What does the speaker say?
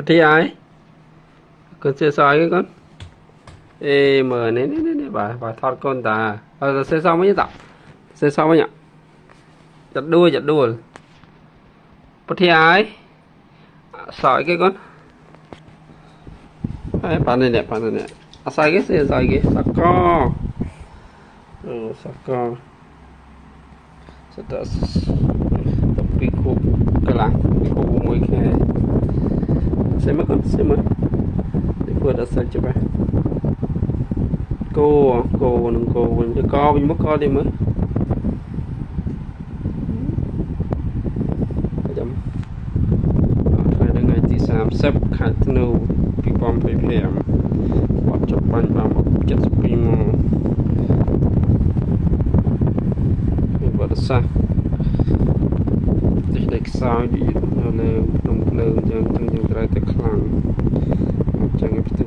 thì ai con xe soi cái con ê mở nè bà thoát con ta xe sau mới tạo xe sau mới nhỉ chặt đuôi thì ai soi cái con ai bạn này nè sai cái xe soi cái sako setas piku kelang piku umui ke xem để vừa đã sai chưa bạn cô đừng cho co mình mất co đi mới chấm phải đến ngày tí sám sắp khát nâu bị bom phải phèm bỏ chụp bánh vào một chất pin vừa đã sai để sao đi nó lên nông lên chân chân chân trái tay khang chân cái